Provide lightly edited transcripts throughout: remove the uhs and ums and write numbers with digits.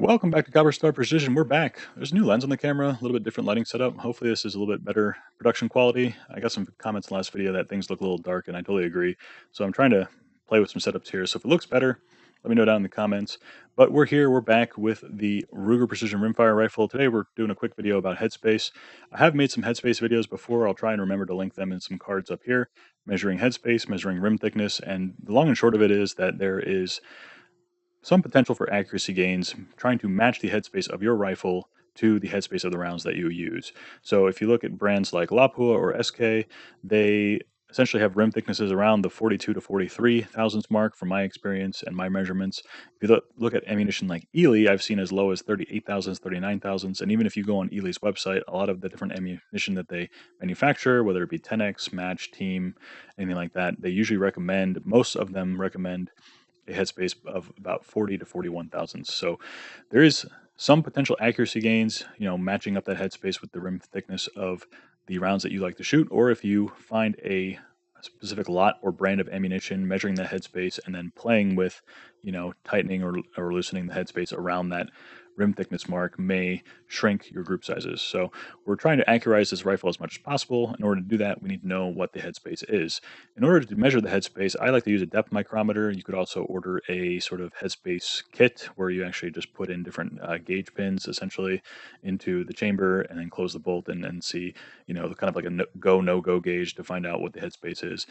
Welcome back to Copper Star Precision. We're back. There's a new lens on the camera, a little bit different lighting setup. Hopefully this is a little bit better production quality. I got some comments in the last video that things look a little dark, and I totally agree. So I'm trying to play with some setups here. So if it looks better, let me know down in the comments. But we're here, we're back with the Ruger Precision Rimfire rifle. Today we're doing a quick video about Headspace. I have made some Headspace videos before. I'll try and remember to link them in some cards up here, measuring headspace, measuring rim thickness, and the long and short of it is that there is some potential for accuracy gains, trying to match the headspace of your rifle to the headspace of the rounds that you use. So if you look at brands like Lapua or SK, they essentially have rim thicknesses around the 42 to 43 thousandths mark from my experience and my measurements. If you look at ammunition like Ely, I've seen as low as 38 thousandths, 39 thousandths, and even if you go on Ely's website, a lot of the different ammunition that they manufacture, whether it be 10X, Match, Team, anything like that, they usually recommend, most of them recommend a headspace of about 40 to 41 thousandths. So there is some potential accuracy gains, matching up that headspace with the rim thickness of the rounds that you like to shoot, or if you find a specific lot or brand of ammunition, measuring that headspace and then playing with, tightening or loosening the headspace around that rim thickness mark may shrink your group sizes. So we're trying to accurize this rifle as much as possible. In order to do that, we need to know what the headspace is. In order to measure the headspace, I like to use a depth micrometer. You could also order a sort of headspace kit where you actually just put in different gauge pins essentially into the chamber and then close the bolt and see, kind of like a go, no-go gauge to find out what the headspace is.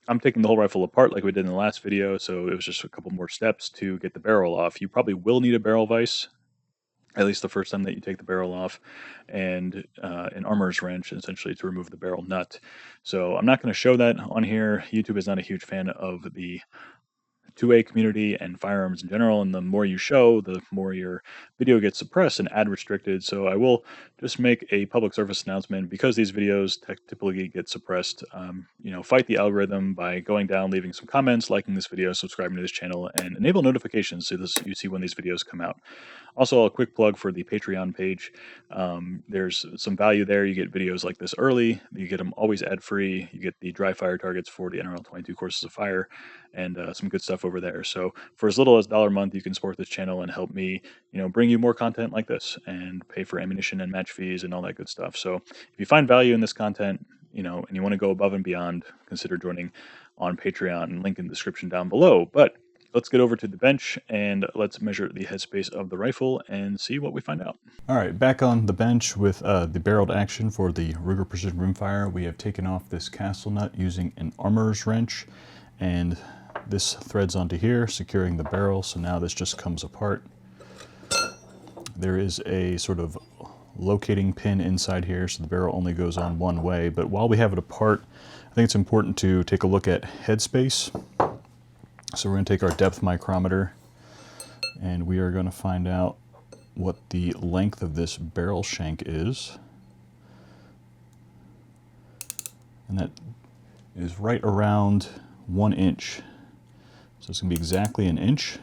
I'm taking the whole rifle apart like we did in the last video, so it was just a couple more steps to get the barrel off. You probably will need a barrel vise, at least the first time that you take the barrel off, and an armorer's wrench essentially to remove the barrel nut. So I'm not going to show that on here. YouTube is not a huge fan of the 2A community and firearms in general, and the more you show, the more your video gets suppressed and ad restricted. So I will just make a public service announcement, because these videos typically get suppressed. Fight the algorithm by going down, leaving some comments, liking this video, subscribing to this channel, and enable notifications so you see when these videos come out. Also, a quick plug for the Patreon page. There's some value there. You get videos like this early. You get them always ad-free. You get the dry fire targets for the NRL 22 courses of fire, and some good stuff over there. So for as little as $1 a month, you can support this channel and help me, bring you more content like this and pay for ammunition and match fees and all that good stuff. So if you find value in this content, and you want to go above and beyond, consider joining on Patreon. Link in the description down below. But let's get over to the bench and let's measure the headspace of the rifle and see what we find out. All right, back on the bench with the barreled action for the Ruger Precision Rimfire. We have taken off this castle nut using an armorer's wrench, and this threads onto here, securing the barrel. So now this just comes apart. There is a sort of locating pin inside here, so the barrel only goes on one way. But while we have it apart, I think it's important to take a look at headspace. So we're going to take our depth micrometer and we are going to find out what the length of this barrel shank is. And that is right around 1 inch. So it's going to be exactly 1 inch.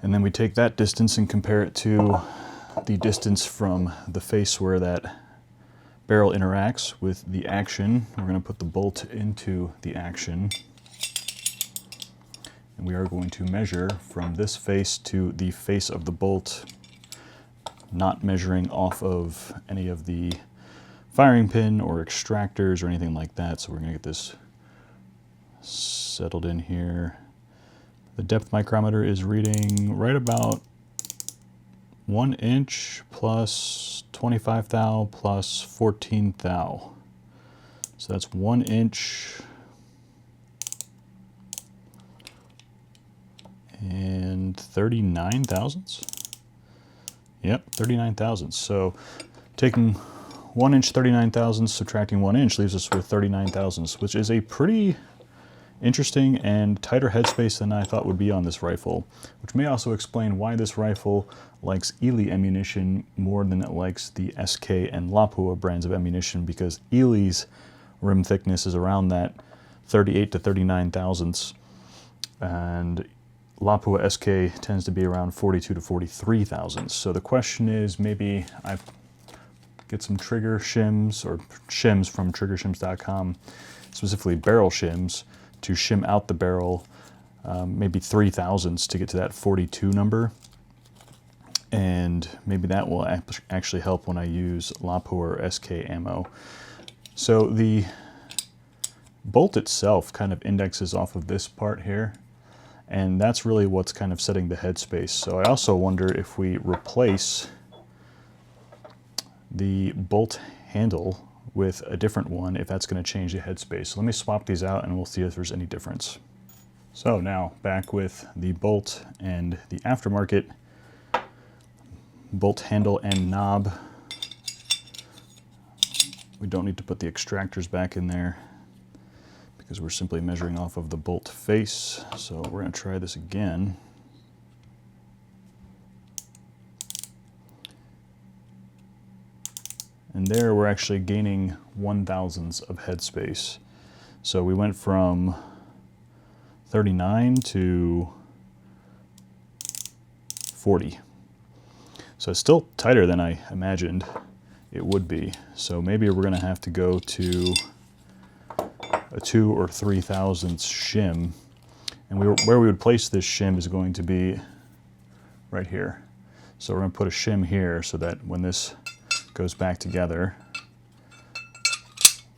And then we take that distance and compare it to the distance from the face where that barrel interacts with the action. We're going to put the bolt into the action. And we are going to measure from this face to the face of the bolt, not measuring off of any of the firing pin or extractors or anything like that. So we're going to get this settled in here. The depth micrometer is reading right about 1 inch plus 25 thou plus 14 thou. So that's 1 inch and 39 thousandths. Yep, 39 thousandths. So taking 1 inch 39 thousandths, subtracting 1 inch leaves us with 39 thousandths, which is a pretty interesting and tighter headspace than I thought would be on this rifle, which may also explain why this rifle likes Ely ammunition more than it likes the SK and Lapua brands of ammunition, because Ely's rim thickness is around that 38 to 39 thousandths, and Lapua SK tends to be around 42 to 43 thousandths. So the question is, maybe I get some trigger shims or shims from triggershims.com, specifically barrel shims, to shim out the barrel maybe 3,000ths to get to that 42 number. And maybe that will actually help when I use LAPO or SK ammo. So the bolt itself kind of indexes off of this part here, and that's really what's kind of setting the headspace. So I also wonder if we replace the bolt handle with a different one, if that's going to change the headspace. So let me swap these out and we'll see if there's any difference. So now back with the bolt and the aftermarket bolt handle and knob. We don't need to put the extractors back in there because we're simply measuring off of the bolt face. So we're going to try this again. And there we're actually gaining 1,000ths of headspace. So we went from 39 to 40. So it's still tighter than I imagined it would be. So maybe we're going to have to go to a 2 or 3,000ths shim. And where we would place this shim is going to be right here. So we're going to put a shim here so that when this goes back together,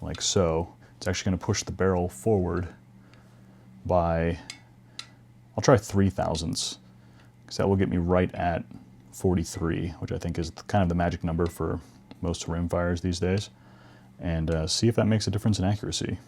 like so, it's actually going to push the barrel forward by, I'll try 3,000ths, because that will get me right at 43, which I think is kind of the magic number for most rimfires these days, and see if that makes a difference in accuracy.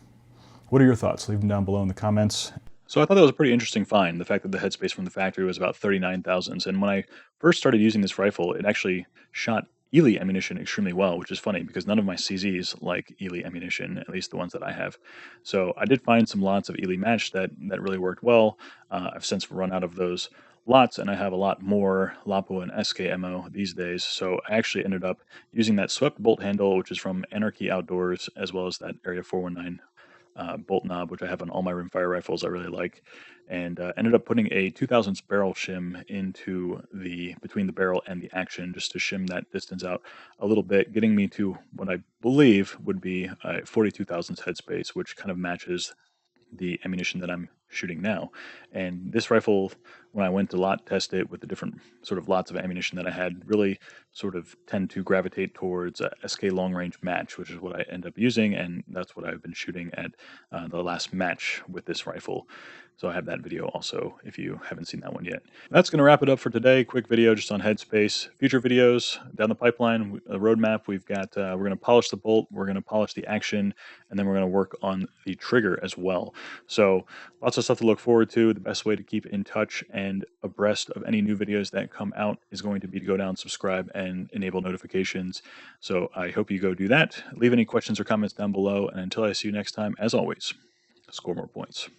What are your thoughts? Leave them down below in the comments. So I thought that was a pretty interesting find, the fact that the headspace from the factory was about 39,000ths. And when I first started using this rifle, it actually shot Ely ammunition extremely well, which is funny because none of my CZs like Ely ammunition, at least the ones that I have. So I did find some lots of Ely match that really worked well. I've since run out of those lots, and I have a lot more LAPO and SK ammo these days. So I actually ended up using that swept bolt handle, which is from Anarchy Outdoors, as well as that Area 419 bolt knob, which I have on all my rimfire rifles I really like, and ended up putting a 2,000ths barrel shim into between the barrel and the action, just to shim that distance out a little bit, getting me to what I believe would be 42,000ths headspace, which kind of matches the ammunition that I'm shooting now. And this rifle, when I went to lot test it with the different sort of lots of ammunition that I had, really sort of tend to gravitate towards a SK long range match, which is what I end up using, and that's what I've been shooting at the last match with this rifle. So I have that video also if you haven't seen that one yet. That's going to wrap it up for today. Quick video just on Headspace. Future videos down the pipeline, a roadmap. We've got, we're going to polish the bolt, we're going to polish the action, and then we're going to work on the trigger as well. So lots of stuff to look forward to. The best way to keep in touch and abreast of any new videos that come out is going to be to go down, subscribe, and enable notifications. So I hope you go do that. Leave any questions or comments down below. And until I see you next time, as always, score more points.